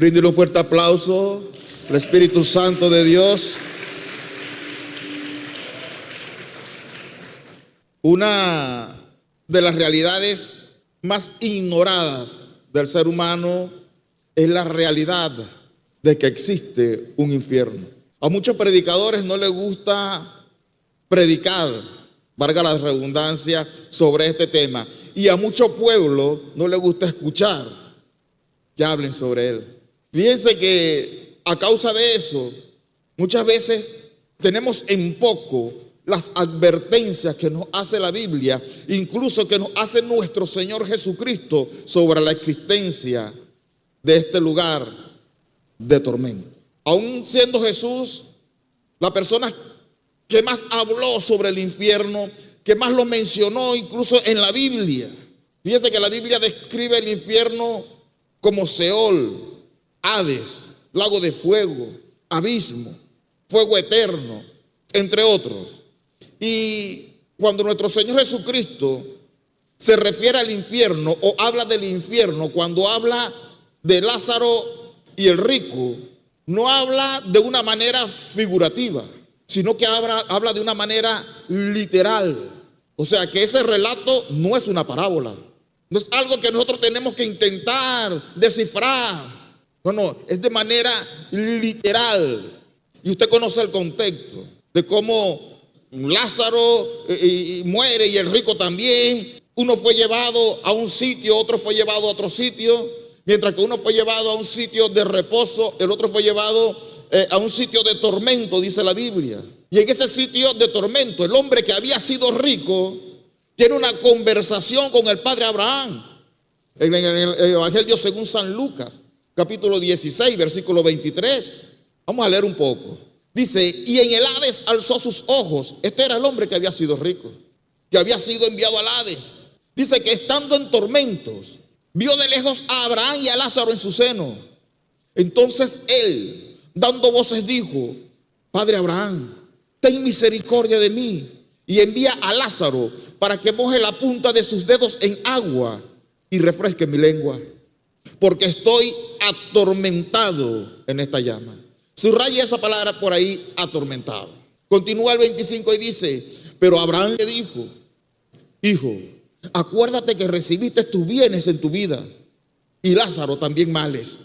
Bríndele un fuerte aplauso al Espíritu Santo de Dios. Una de las realidades más ignoradas del ser humano es la realidad de que existe un infierno. A muchos predicadores no les gusta predicar, valga la redundancia, sobre este tema. Y a mucho pueblo no les gusta escuchar que hablen sobre él. Fíjense que a causa de eso, muchas veces tenemos en poco las advertencias que nos hace la Biblia, incluso que nos hace nuestro Señor Jesucristo sobre la existencia de este lugar de tormento. Aún siendo Jesús la persona que más habló sobre el infierno, que más lo mencionó incluso en la Biblia. Fíjense que la Biblia describe el infierno como Seol, Hades, lago de fuego, abismo, fuego eterno, entre otros. Y cuando nuestro Señor Jesucristo se refiere al infierno o habla del infierno, cuando habla de Lázaro y el rico, no habla de una manera figurativa, sino que habla de una manera literal. O sea que ese relato no es una parábola, no es algo que nosotros tenemos que intentar descifrar. No, es de manera literal. Y usted conoce el contexto de cómo Lázaro muere y el rico también. Uno fue llevado a un sitio, otro fue llevado a otro sitio. Mientras que uno fue llevado a un sitio de reposo, el otro fue llevado a un sitio de tormento, dice la Biblia. Y en ese sitio de tormento, el hombre que había sido rico tiene una conversación con el padre Abraham. En el Evangelio según San Lucas, capítulo 16, versículo 23. Vamos a leer un poco. Dice, y en el Hades alzó sus ojos. Este era el hombre que había sido rico, que había sido enviado al Hades. Dice que estando en tormentos, vio de lejos a Abraham y a Lázaro en su seno. Entonces él, dando voces, dijo, Padre Abraham, ten misericordia de mí y envía a Lázaro para que moje la punta de sus dedos en agua y refresque mi lengua, porque estoy atormentado en esta llama. Subraya esa palabra por ahí, atormentado. Continúa el 25 y dice, pero Abraham le dijo, hijo, acuérdate que recibiste tus bienes en tu vida y Lázaro también males,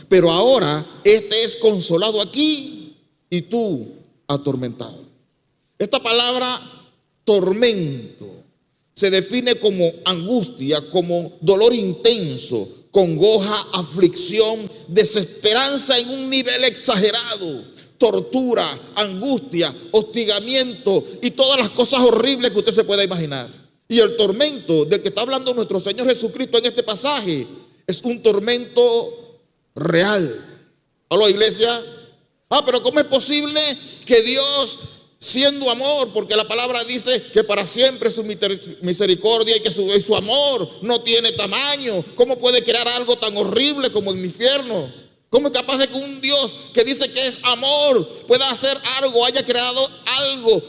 pero ahora este es consolado aquí y tú atormentado. Esta palabra tormento se define como angustia, como dolor intenso, congoja, aflicción, desesperanza en un nivel exagerado, tortura, angustia, hostigamiento y todas las cosas horribles que usted se pueda imaginar. Y el tormento del que está hablando nuestro Señor Jesucristo en este pasaje es un tormento real. ¿Aló, iglesia? Pero ¿cómo es posible que Dios, siendo amor, porque la palabra dice que para siempre su misericordia y que su amor no tiene tamaño, cómo puede crear algo tan horrible como el infierno? ¿Cómo es capaz de que un Dios que dice que es amor pueda hacer algo, haya creado algo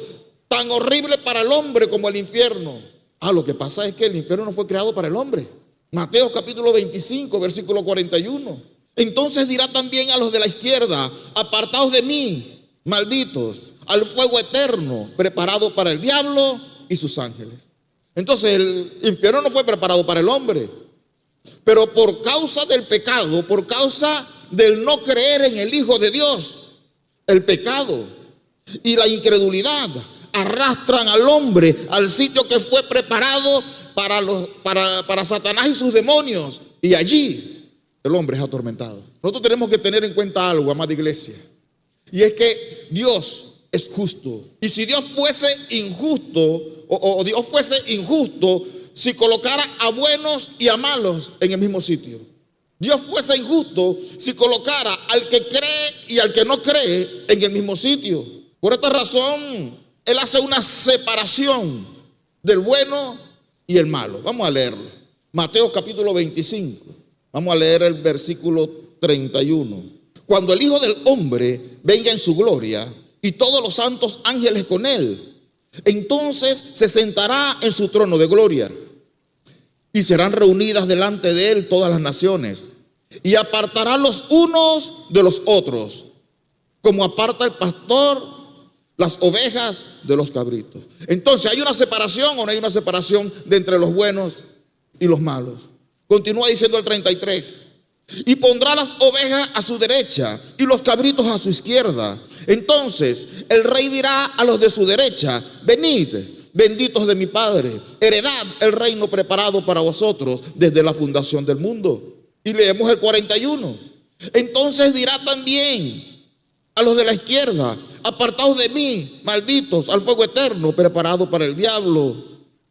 tan horrible para el hombre como el infierno? Lo que pasa es que el infierno no fue creado para el hombre. Mateo capítulo 25, versículo 41. Entonces dirá también a los de la izquierda, apartaos de mí, malditos, al fuego eterno preparado para el diablo y sus ángeles. Entonces el infierno no fue preparado para el hombre, pero por causa del pecado, por causa del no creer en el Hijo de Dios, el pecado y la incredulidad arrastran al hombre al sitio que fue preparado para Satanás y sus demonios, y allí el hombre es atormentado. Nosotros tenemos que tener en cuenta algo, amada iglesia, y es que Dios es justo. Y si Dios fuese injusto, o Dios fuese injusto si colocara a buenos y a malos en el mismo sitio. Dios fuese injusto si colocara al que cree y al que no cree en el mismo sitio. Por esta razón, Él hace una separación del bueno y el malo. Vamos a leerlo. Mateo capítulo 25. Vamos a leer el versículo 31. Cuando el Hijo del Hombre venga en su gloria y todos los santos ángeles con él, entonces se sentará en su trono de gloria y serán reunidas delante de él todas las naciones, y apartará los unos de los otros, como aparta el pastor las ovejas de los cabritos. Entonces, ¿hay una separación o no hay una separación de entre los buenos y los malos? Continúa diciendo el 33. Y pondrá las ovejas a su derecha y los cabritos a su izquierda. Entonces el rey dirá a los de su derecha: venid, benditos de mi Padre, heredad el reino preparado para vosotros desde la fundación del mundo. Y leemos el 41. Entonces dirá también a los de la izquierda: apartaos de mí, malditos, al fuego eterno preparado para el diablo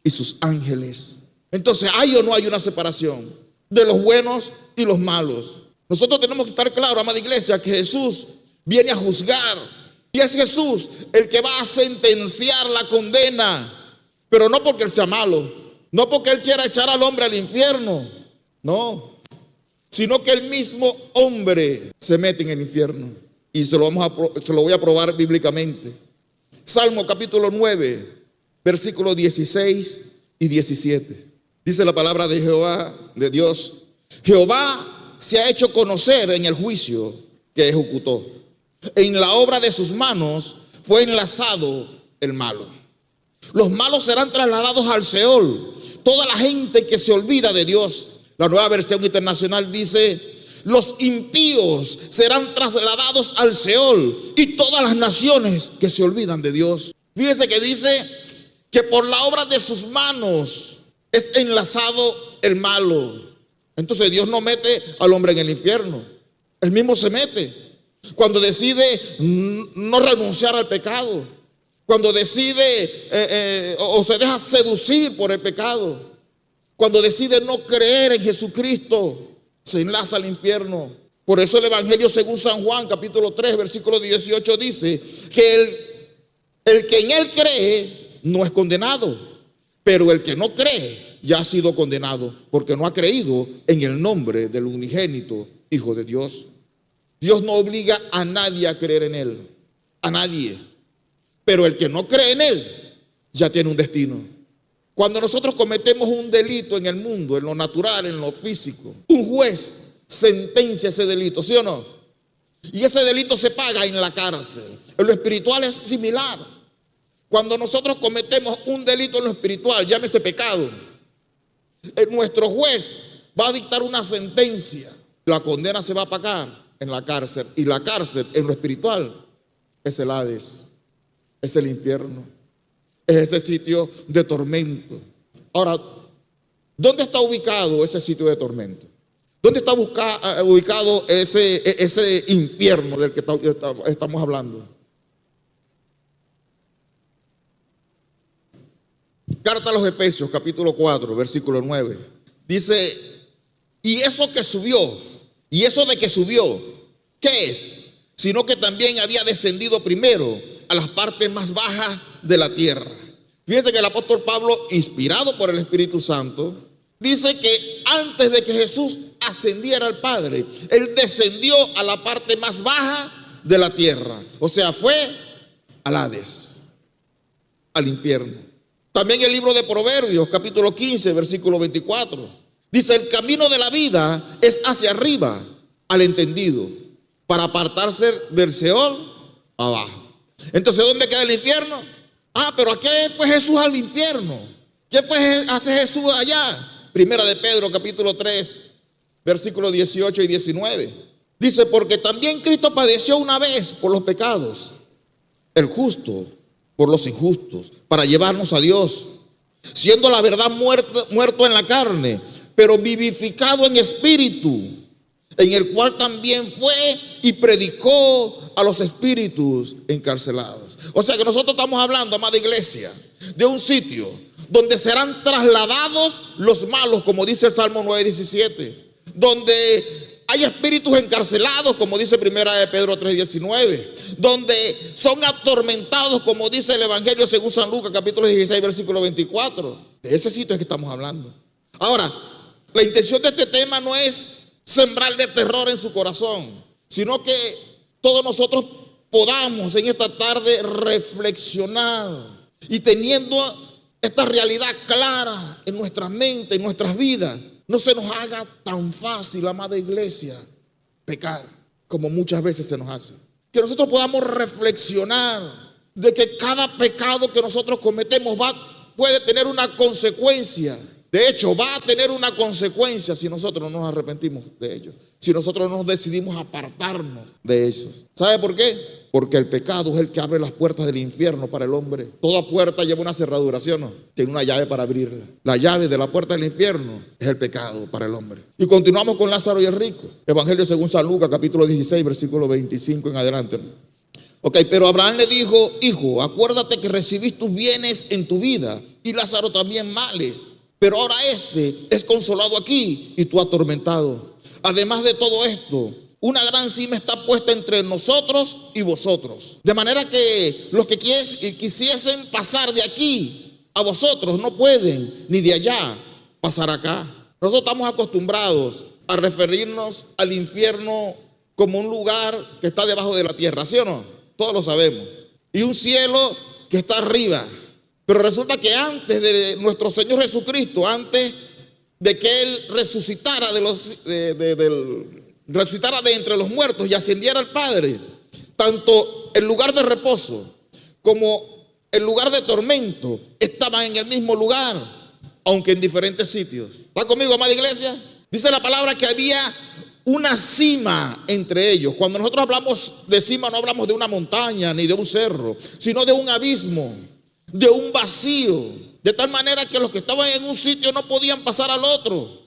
y sus ángeles. Entonces, ¿hay o no hay una separación de los buenos y los malos? Nosotros tenemos que estar claros, amada iglesia, que Jesús viene a juzgar. Y es Jesús el que va a sentenciar la condena. Pero no porque Él sea malo, no porque Él quiera echar al hombre al infierno, no, sino que el mismo hombre se mete en el infierno. Y se lo voy a probar bíblicamente. Salmo capítulo 9, versículos 16 y 17. Dice la palabra de Jehová, de Dios: Jehová se ha hecho conocer en el juicio que ejecutó. En la obra de sus manos fue enlazado el malo. Los malos serán trasladados al Seol. Toda la gente que se olvida de Dios. La Nueva Versión Internacional dice: los impíos serán trasladados al Seol y todas las naciones que se olvidan de Dios. Fíjese que dice que por la obra de sus manos es enlazado el malo. Entonces Dios no mete al hombre en el infierno. Él mismo se mete cuando decide no renunciar al pecado, cuando decide o se deja seducir por el pecado, cuando decide no creer en Jesucristo, se enlaza al infierno. Por eso el Evangelio según San Juan capítulo 3 versículo 18 dice que el que en Él cree no es condenado, pero el que no cree ya ha sido condenado, porque no ha creído en el nombre del unigénito Hijo de Dios. Dios no obliga a nadie a creer en Él, a nadie. Pero el que no cree en Él ya tiene un destino. Cuando nosotros cometemos un delito en el mundo, en lo natural, en lo físico, un juez sentencia ese delito, ¿sí o no? Y ese delito se paga en la cárcel. En lo espiritual es similar. Cuando nosotros cometemos un delito en lo espiritual, llámese pecado, nuestro juez va a dictar una sentencia. La condena se va a pagar en la cárcel. Y la cárcel en lo espiritual es el Hades, es el infierno, es ese sitio de tormento. Ahora, ¿dónde está ubicado ese sitio de tormento? ¿Dónde está ubicado ese infierno del que estamos hablando? Carta a los Efesios, capítulo 4, versículo 9. Dice: y eso que subió, y eso de que subió, ¿qué es? Sino que también había descendido primero a las partes más bajas de la tierra. Fíjense que el apóstol Pablo, inspirado por el Espíritu Santo, dice que antes de que Jesús ascendiera al Padre, Él descendió a la parte más baja de la tierra. O sea, fue al Hades, al infierno. También el libro de Proverbios, capítulo 15, versículo 24. Dice: el camino de la vida es hacia arriba al entendido, para apartarse del Seol abajo. Entonces, ¿dónde queda el infierno? Pero ¿a qué fue Jesús al infierno? ¿Qué hace Jesús allá? Primera de Pedro, capítulo 3, versículos 18 y 19. Dice: porque también Cristo padeció una vez por los pecados, el justo por los injustos, para llevarnos a Dios, siendo la verdad muerto en la carne, pero vivificado en espíritu, en el cual también fue y predicó a los espíritus encarcelados. O sea que nosotros estamos hablando, amada iglesia, de un sitio donde serán trasladados los malos, como dice el Salmo 9:17, donde hay espíritus encarcelados, como dice Primera de Pedro 3:19, donde son atormentados, como dice el Evangelio según San Lucas, capítulo 16, versículo 24. De ese sitio es que estamos hablando. Ahora, la intención de este tema no es sembrarle terror en su corazón, sino que todos nosotros podamos en esta tarde reflexionar y teniendo esta realidad clara en nuestra mente, en nuestras vidas, no se nos haga tan fácil, amada iglesia, pecar como muchas veces se nos hace. Que nosotros podamos reflexionar de que cada pecado que nosotros cometemos puede tener una consecuencia. De hecho, va a tener una consecuencia si nosotros no nos arrepentimos de ellos, si nosotros no nos decidimos apartarnos de ellos. ¿Sabe por qué? Porque el pecado es el que abre las puertas del infierno para el hombre. Toda puerta lleva una cerradura, ¿sí o no? Tiene una llave para abrirla. La llave de la puerta del infierno es el pecado para el hombre. Y continuamos con Lázaro y el rico. Evangelio según San Lucas, capítulo 16, versículo 25 en adelante. Ok, pero Abraham le dijo: hijo, acuérdate que recibiste tus bienes en tu vida y Lázaro también males. Pero ahora este es consolado aquí y tú atormentado. Además de todo esto, una gran cima está puesta entre nosotros y vosotros. De manera que los que quisiesen pasar de aquí a vosotros no pueden, ni de allá pasar acá. Nosotros estamos acostumbrados a referirnos al infierno como un lugar que está debajo de la tierra, ¿sí o no? Todos lo sabemos. Y un cielo que está arriba. Pero resulta que antes de nuestro Señor Jesucristo, antes de que Él resucitara resucitara de entre los muertos y ascendiera al Padre, tanto el lugar de reposo como el lugar de tormento estaban en el mismo lugar, aunque en diferentes sitios. ¿Está conmigo, amada iglesia? Dice la palabra que había una cima entre ellos. Cuando nosotros hablamos de cima, no hablamos de una montaña ni de un cerro, sino de un abismo, de un vacío, de tal manera que los que estaban en un sitio no podían pasar al otro.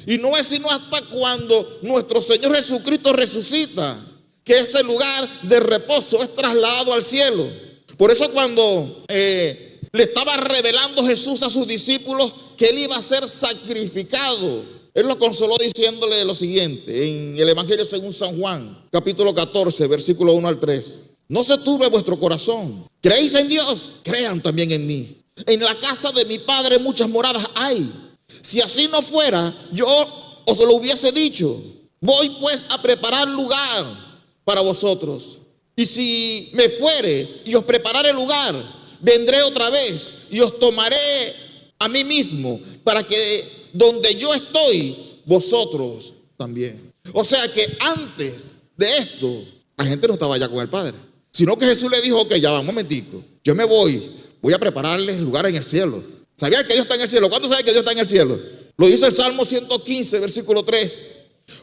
Y no es sino hasta cuando nuestro Señor Jesucristo resucita que ese lugar de reposo es trasladado al cielo. Por eso cuando le estaba revelando Jesús a sus discípulos que Él iba a ser sacrificado, Él lo consoló diciéndole lo siguiente en el Evangelio según San Juan, capítulo 14, versículo 1 al 3. No se turbe vuestro corazón. ¿Creéis en Dios? Crean también en mí. En la casa de mi Padre muchas moradas hay. Si así no fuera, yo os lo hubiese dicho. Voy pues a preparar lugar para vosotros. Y si me fuere y os prepararé lugar, vendré otra vez y os tomaré a mí mismo, para que donde yo estoy, vosotros también. O sea que antes de esto, la gente no estaba allá con el Padre, sino que Jesús le dijo: ok, ya va, un momentico, yo me voy a prepararles lugar en el cielo. ¿Sabían que Dios está en el cielo? ¿Cuántos saben que Dios está en el cielo? Lo dice el Salmo 115, versículo 3.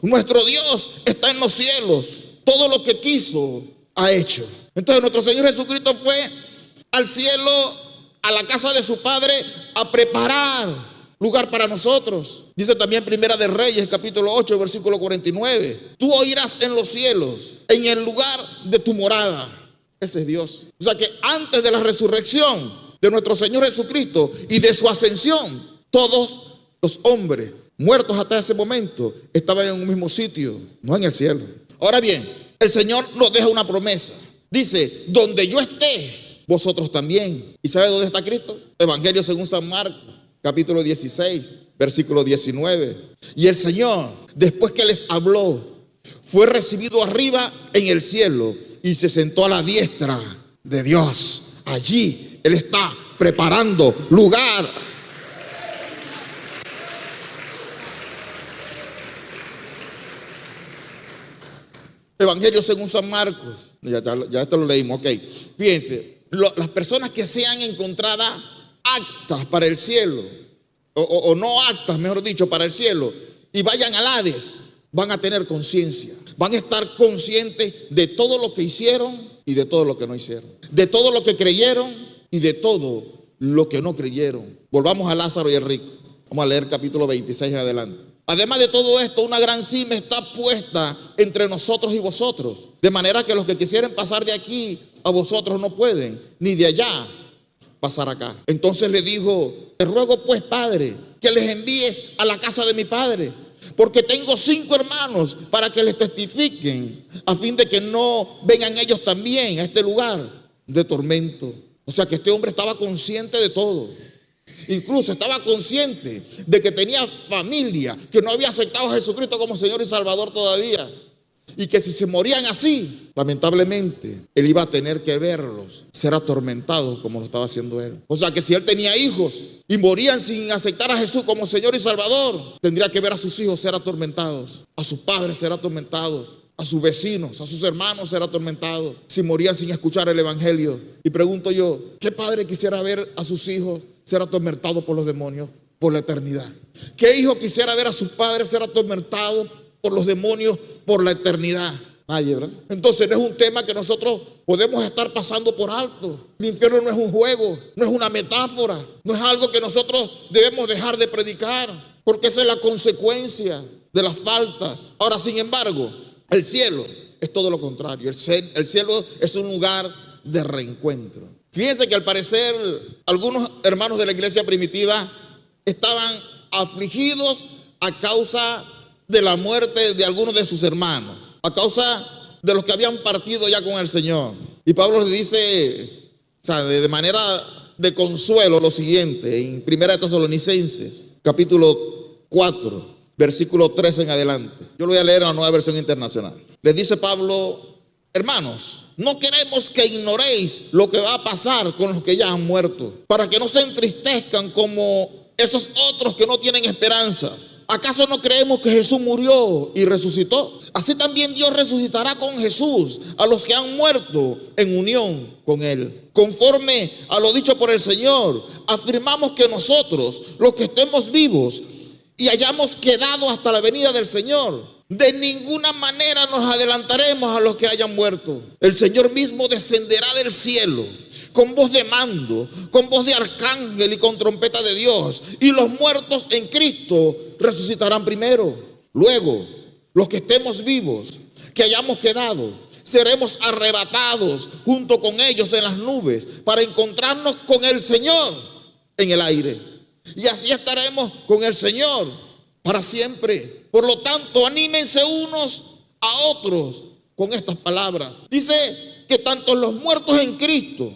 Nuestro Dios está en los cielos, todo lo que quiso ha hecho. Entonces nuestro Señor Jesucristo fue al cielo, a la casa de su Padre, a preparar lugar para nosotros. Dice también Primera de Reyes, capítulo 8, versículo 49. Tú oirás en los cielos, en el lugar de tu morada. Ese es Dios. O sea que antes de la resurrección de nuestro Señor Jesucristo y de su ascensión, todos los hombres muertos hasta ese momento estaban en un mismo sitio, no en el cielo. Ahora bien, el Señor nos deja una promesa. Dice: donde yo esté, vosotros también. ¿Y sabe dónde está Cristo? Evangelio según San Marcos, capítulo 16, versículo 19. Y el Señor, después que les habló, fue recibido arriba en el cielo y se sentó a la diestra de Dios. Allí Él está preparando lugar. Evangelio según San Marcos. Ya esto lo leímos, ok. Fíjense, las personas que sean encontradas aptas para el cielo, o no aptas, mejor dicho, para el cielo, y vayan al Hades, van a tener conciencia. Van a estar conscientes de todo lo que hicieron y de todo lo que no hicieron. De todo lo que creyeron y de todo lo que no creyeron. Volvamos a Lázaro y el rico. Vamos a leer capítulo 26 en adelante. Además de todo esto, una gran cima está puesta entre nosotros y vosotros, de manera que los que quisieren pasar de aquí a vosotros no pueden, ni de allá pasar acá. Entonces le dijo: te ruego pues, Padre, que les envíes a la casa de mi padre, porque tengo 5 hermanos, para que les testifiquen, a fin de que no vengan ellos también a este lugar de tormento. O sea que este hombre estaba consciente de todo. Incluso estaba consciente de que tenía familia, que no había aceptado a Jesucristo como Señor y Salvador todavía. Y que si se morían así, lamentablemente, él iba a tener que verlos ser atormentados como lo estaba haciendo él. O sea que si él tenía hijos y morían sin aceptar a Jesús como Señor y Salvador, tendría que ver a sus hijos ser atormentados, a sus padres ser atormentados, a sus vecinos, a sus hermanos ser atormentados, si morían sin escuchar el evangelio. Y pregunto yo, ¿qué padre quisiera ver a sus hijos ser atormentados por los demonios por la eternidad? ¿Qué hijo quisiera ver a sus padres ser atormentados por los demonios por la eternidad? Nadie, ¿verdad? Entonces no es un tema que nosotros podemos estar pasando por alto. El infierno no es un juego, no es una metáfora, no es algo que nosotros debemos dejar de predicar, porque esa es la consecuencia de las faltas. Ahora, sin embargo, el cielo es todo lo contrario. El cielo es un lugar de reencuentro. Fíjense que al parecer algunos hermanos de la iglesia primitiva estaban afligidos a causa de la muerte de algunos de sus hermanos, a causa de los que habían partido ya con el Señor. Y Pablo les dice, o sea, de manera de consuelo, lo siguiente, en 1 Tesalonicenses, capítulo 4, versículo 13 en adelante. Yo lo voy a leer en la Nueva Versión Internacional. Les dice Pablo: hermanos, no queremos que ignoréis lo que va a pasar con los que ya han muerto, para que no se entristezcan como esos otros que no tienen esperanzas. ¿Acaso no creemos que Jesús murió y resucitó? Así también Dios resucitará con Jesús a los que han muerto en unión con Él. Conforme a lo dicho por el Señor, afirmamos que nosotros, los que estemos vivos y hayamos quedado hasta la venida del Señor, de ninguna manera nos adelantaremos a los que hayan muerto. El Señor mismo descenderá del cielo con voz de mando, con voz de arcángel y con trompeta de Dios, y los muertos en Cristo resucitarán primero. Luego, los que estemos vivos, que hayamos quedado, seremos arrebatados junto con ellos en las nubes para encontrarnos con el Señor en el aire. Y así estaremos con el Señor para siempre. Por lo tanto, anímense unos a otros con estas palabras. Dice que tanto los muertos en Cristo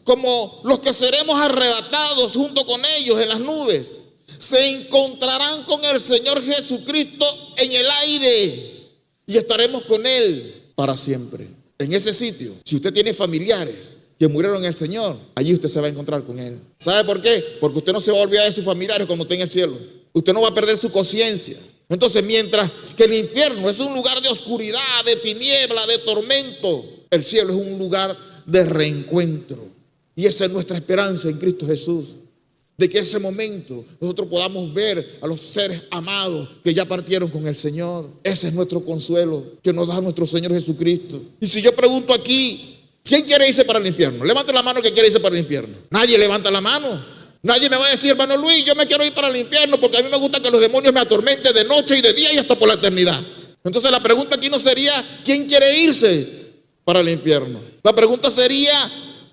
como los que seremos arrebatados junto con ellos en las nubes se encontrarán con el Señor Jesucristo en el aire y estaremos con Él para siempre. En ese sitio, si usted tiene familiares que murieron en el Señor, allí usted se va a encontrar con Él. ¿Sabe por qué? Porque usted no se va a olvidar de sus familiares cuando esté en el cielo. Usted no va a perder su conciencia. Entonces, mientras que el infierno es un lugar de oscuridad, de tiniebla, de tormento, el cielo es un lugar de reencuentro. Y esa es nuestra esperanza en Cristo Jesús, de que ese momento nosotros podamos ver a los seres amados que ya partieron con el Señor. Ese es nuestro consuelo que nos da nuestro Señor Jesucristo. Y si yo pregunto aquí, ¿quién quiere irse para el infierno? Levante la mano el que quiere irse para el infierno. Nadie levanta la mano. Nadie me va a decir: hermano Luis, yo me quiero ir para el infierno porque a mí me gusta que los demonios me atormenten de noche y de día y hasta por la eternidad. Entonces la pregunta aquí no sería ¿quién quiere irse para el infierno? La pregunta sería: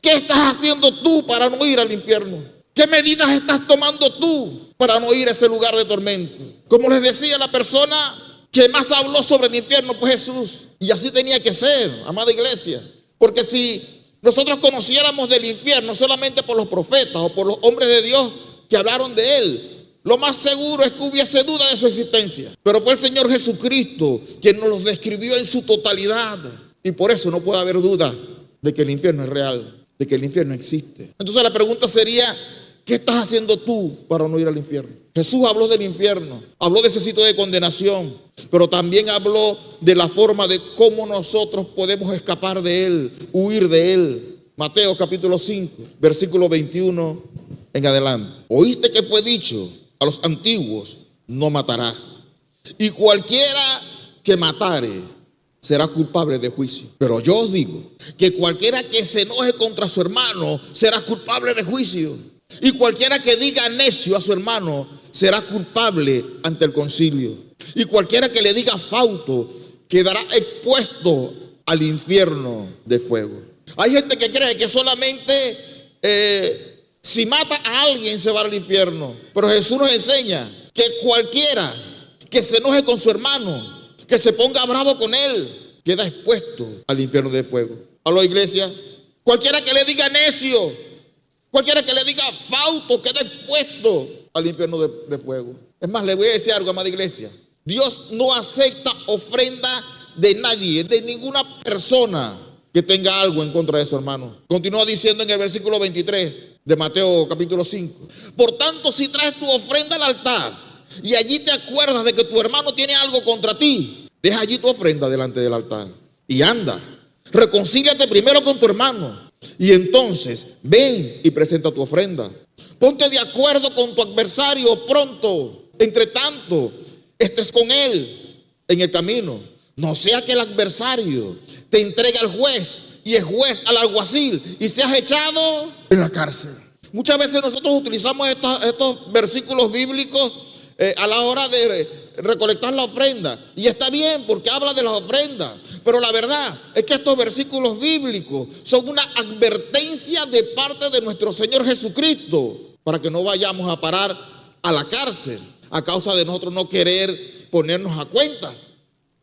¿qué estás haciendo tú para no ir al infierno? ¿Qué medidas estás tomando tú para no ir a ese lugar de tormento? Como les decía, la persona que más habló sobre el infierno fue Jesús. Y así tenía que ser, amada iglesia. Porque si nosotros conociéramos del infierno solamente por los profetas o por los hombres de Dios que hablaron de él, lo más seguro es que hubiese duda de su existencia. Pero fue el Señor Jesucristo quien nos los describió en su totalidad. Y por eso no puede haber duda de que el infierno es real, de que el infierno existe. Entonces la pregunta sería: ¿qué estás haciendo tú para no ir al infierno? Jesús habló del infierno, habló de ese sitio de condenación, pero también habló de la forma de cómo nosotros podemos escapar de él, huir de él. Mateo capítulo 5, versículo 21 en adelante. Oíste que fue dicho a los antiguos: no matarás, y cualquiera que matare será culpable de juicio. Pero yo os digo que cualquiera que se enoje contra su hermano será culpable de juicio. Y cualquiera que diga necio a su hermano será culpable ante el concilio. Y cualquiera que le diga fauto quedará expuesto al infierno de fuego. Hay gente que cree que solamente si mata a alguien se va al infierno. Pero Jesús nos enseña que cualquiera que se enoje con su hermano, que se ponga bravo con él, queda expuesto al infierno de fuego. A la iglesia, cualquiera que le diga necio, cualquiera que le diga fauto, queda expuesto al infierno de fuego. Es más, le voy a decir algo, amada iglesia: Dios no acepta ofrenda de nadie, de ninguna persona que tenga algo en contra de su hermano. Continúa diciendo en el versículo 23 de Mateo capítulo 5. Por tanto, si traes tu ofrenda al altar y allí te acuerdas de que tu hermano tiene algo contra ti, deja allí tu ofrenda delante del altar y anda, reconcíliate primero con tu hermano y entonces ven y presenta tu ofrenda. Ponte de acuerdo con tu adversario pronto, entre tanto estés con él en el camino. No sea que el adversario te entregue al juez y el juez al alguacil y seas echado en la cárcel. Muchas veces nosotros utilizamos estos versículos bíblicos a la hora de recolectar la ofrenda. Y está bien porque habla de las ofrendas. Pero la verdad es que estos versículos bíblicos son una advertencia de parte de nuestro Señor Jesucristo para que no vayamos a parar a la cárcel a causa de nosotros no querer ponernos a cuentas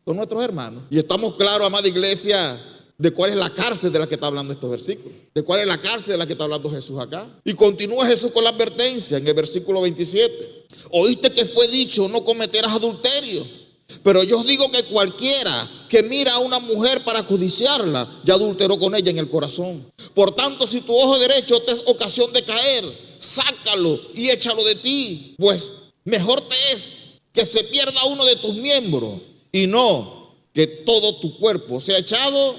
con nuestros hermanos. Y estamos claros, amada iglesia, de cuál es la cárcel de la que está hablando estos versículos, de cuál es la cárcel de la que está hablando Jesús acá. Y continúa Jesús con la advertencia en el versículo 27. Oíste que fue dicho, no cometerás adulterio. Pero yo os digo que cualquiera que mira a una mujer para codiciarla, ya adulteró con ella en el corazón. Por tanto, si tu ojo derecho te es ocasión de caer, sácalo y échalo de ti. Pues mejor te es que se pierda uno de tus miembros y no que todo tu cuerpo sea echado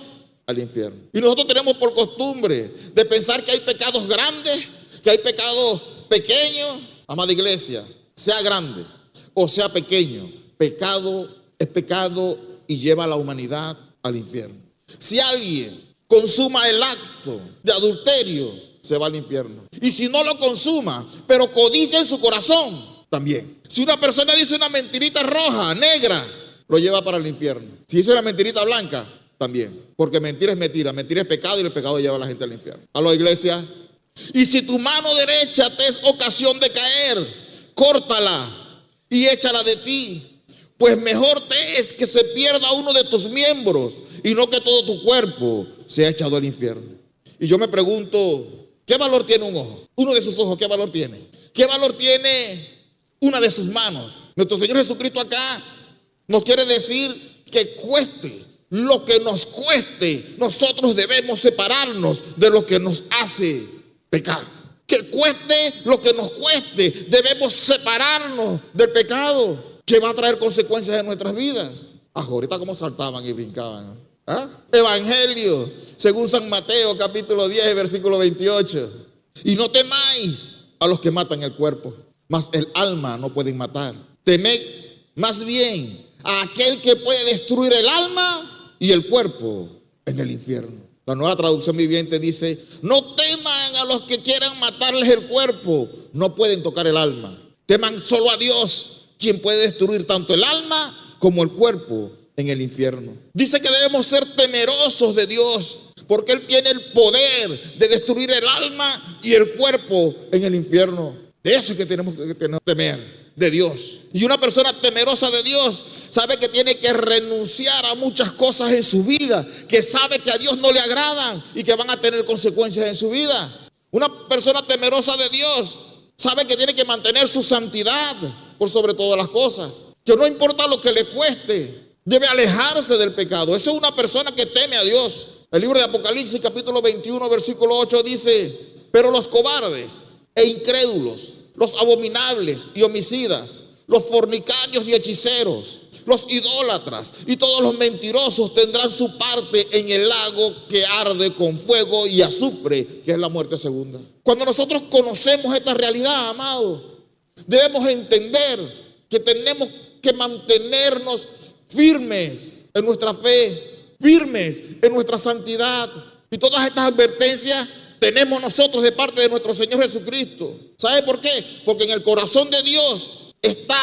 al infierno. Y nosotros tenemos por costumbre de pensar que hay pecados grandes, que hay pecados pequeños. Amada iglesia, sea grande o sea pequeño, pecado es pecado y lleva a la humanidad al infierno. Si alguien consuma el acto de adulterio, se va al infierno. Y si no lo consuma, pero codicia en su corazón, también. Si una persona dice una mentirita roja, negra, lo lleva para el infierno. Si dice una mentirita blanca, también. Porque mentira es pecado y el pecado lleva a la gente al infierno. A la iglesia. Y si tu mano derecha te es ocasión de caer, córtala y échala de ti. Pues mejor te es que se pierda uno de tus miembros y no que todo tu cuerpo sea echado al infierno. Y yo me pregunto, ¿qué valor tiene un ojo? Uno de sus ojos, ¿qué valor tiene? ¿Qué valor tiene una de sus manos? Nuestro Señor Jesucristo acá nos quiere decir que cueste lo que nos cueste, nosotros debemos separarnos de lo que nos hace pecar. Que cueste lo que nos cueste, debemos separarnos del pecado que va a traer consecuencias en nuestras vidas. Ahorita como saltaban y brincaban. Evangelio, según San Mateo, capítulo 10, versículo 28. Y no temáis a los que matan el cuerpo, mas el alma no pueden matar. Temed más bien a aquel que puede destruir el alma y el cuerpo en el infierno. La Nueva Traducción Viviente dice, no teman a los que quieran matarles el cuerpo, no pueden tocar el alma. Teman solo a Dios, quien puede destruir tanto el alma como el cuerpo en el infierno. Dice que debemos ser temerosos de Dios, porque Él tiene el poder de destruir el alma y el cuerpo en el infierno. De eso es que tenemos que temer, de Dios. Y una persona temerosa de Dios sabe que tiene que renunciar a muchas cosas en su vida, que sabe que a Dios no le agradan y que van a tener consecuencias en su vida. Una persona temerosa de Dios sabe que tiene que mantener su santidad por sobre todas las cosas, que no importa lo que le cueste, debe alejarse del pecado. Eso es una persona que teme a Dios. El libro de Apocalipsis capítulo 21 versículo 8 dice, pero los cobardes e incrédulos, los abominables y homicidas, los fornicarios y hechiceros, los idólatras y todos los mentirosos tendrán su parte en el lago que arde con fuego y azufre, que es la muerte segunda. Cuando nosotros conocemos esta realidad, amado, debemos entender que tenemos que mantenernos firmes en nuestra fe, firmes en nuestra santidad. Y todas estas advertencias tenemos nosotros de parte de nuestro Señor Jesucristo. ¿Sabe por qué? Porque en el corazón de Dios está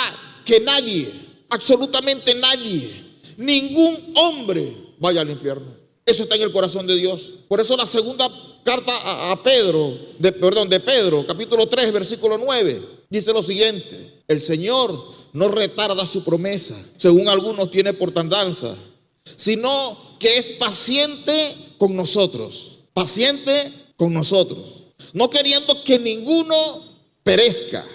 que nadie, absolutamente nadie, ningún hombre vaya al infierno. Eso está en el corazón de Dios. Por eso la segunda carta a Pedro, de Pedro, capítulo 3, versículo 9, dice lo siguiente: el Señor no retarda su promesa, según algunos tiene por tardanza, sino que es paciente con nosotros, no queriendo que ninguno perezca,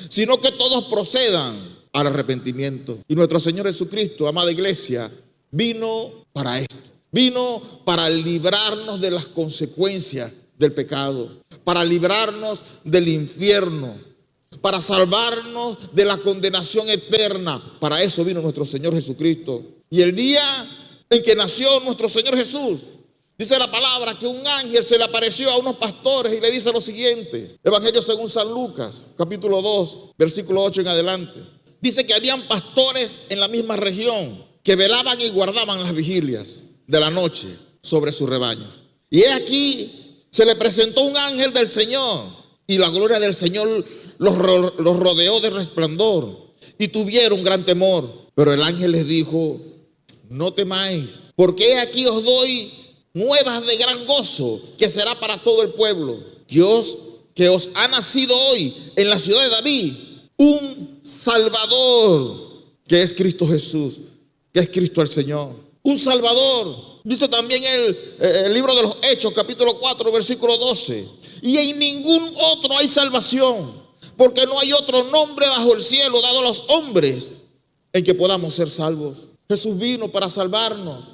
sino que todos procedan al arrepentimiento. Y nuestro Señor Jesucristo, amada iglesia, vino para esto. Vino para librarnos de las consecuencias del pecado, para librarnos del infierno, para salvarnos de la condenación eterna. Para eso vino nuestro Señor Jesucristo. Y el día en que nació nuestro Señor Jesús, dice la palabra que un ángel se le apareció a unos pastores y le dice lo siguiente. Evangelio según San Lucas, capítulo 2, versículo 8 en adelante. Dice que habían pastores en la misma región que velaban y guardaban las vigilias de la noche sobre su rebaño. Y he aquí, se le presentó un ángel del Señor y la gloria del Señor los rodeó de resplandor y tuvieron gran temor. Pero el ángel les dijo: no temáis, porque he aquí os doy nuevas de gran gozo, que será para todo el pueblo. Dios, que os ha nacido hoy en la ciudad de David un Salvador, que es Cristo Jesús, que es Cristo el Señor. Un Salvador. Dice también el libro de los Hechos, capítulo 4, versículo 12. Y en ningún otro hay salvación, porque no hay otro nombre bajo el cielo dado a los hombres en que podamos ser salvos. Jesús vino para salvarnos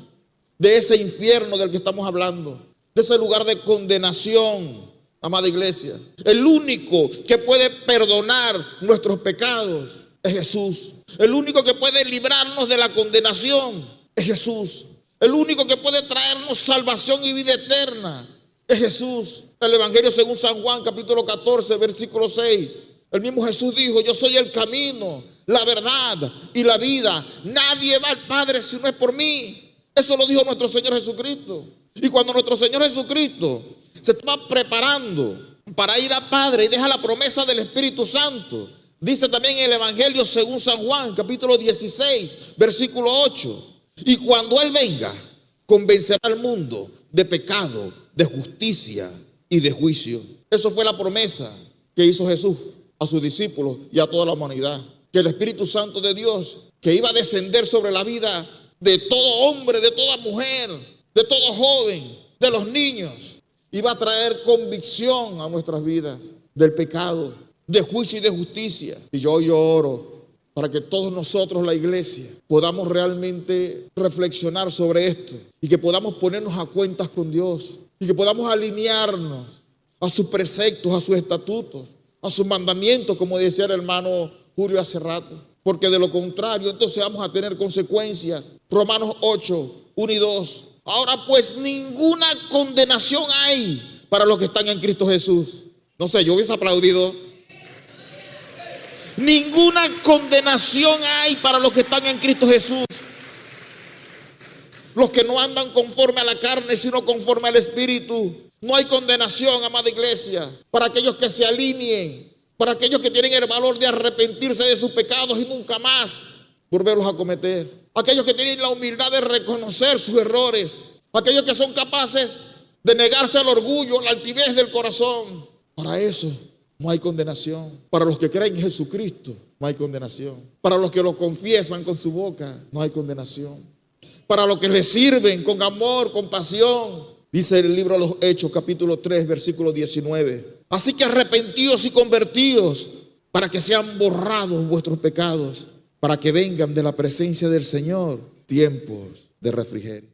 de ese infierno del que estamos hablando, de ese lugar de condenación, amada iglesia. El único que puede perdonar nuestros pecados es Jesús. El único que puede librarnos de la condenación es Jesús. El único que puede traernos salvación y vida eterna es Jesús. El Evangelio según San Juan, capítulo 14, versículo 6. El mismo Jesús dijo: yo soy el camino, la verdad y la vida. Nadie va al Padre si no es por mí. Eso lo dijo nuestro Señor Jesucristo. Y cuando nuestro Señor Jesucristo se estaba preparando para ir al Padre y deja la promesa del Espíritu Santo, dice también en el Evangelio según San Juan, capítulo 16, versículo 8. Y cuando Él venga, convencerá al mundo de pecado, de justicia y de juicio. Eso fue la promesa que hizo Jesús a sus discípulos y a toda la humanidad. Que el Espíritu Santo de Dios, que iba a descender sobre la vida de todo hombre, de toda mujer, de todo joven, de los niños, iba a traer convicción a nuestras vidas del pecado, de juicio y de justicia. Y yo oro para que todos nosotros, la iglesia, podamos realmente reflexionar sobre esto y que podamos ponernos a cuentas con Dios y que podamos alinearnos a sus preceptos, a sus estatutos, a sus mandamientos, como decía el hermano Julio hace rato. Porque de lo contrario, entonces vamos a tener consecuencias. Romanos 8, 1 y 2. Ahora pues ninguna condenación hay para los que están en Cristo Jesús. No sé, yo hubiese aplaudido. Ninguna condenación hay para los que están en Cristo Jesús. Los que no andan conforme a la carne, sino conforme al Espíritu. No hay condenación, amada iglesia, para aquellos que se alineen, para aquellos que tienen el valor de arrepentirse de sus pecados y nunca más volverlos a cometer. Aquellos que tienen la humildad de reconocer sus errores. Aquellos que son capaces de negarse al orgullo, la altivez del corazón. Para eso no hay condenación. Para los que creen en Jesucristo no hay condenación. Para los que lo confiesan con su boca no hay condenación. Para los que le sirven con amor, con pasión. Dice el libro de los Hechos, capítulo 3, versículo 19. Así que arrepentíos y convertíos para que sean borrados vuestros pecados, para que vengan de la presencia del Señor tiempos de refrigerio.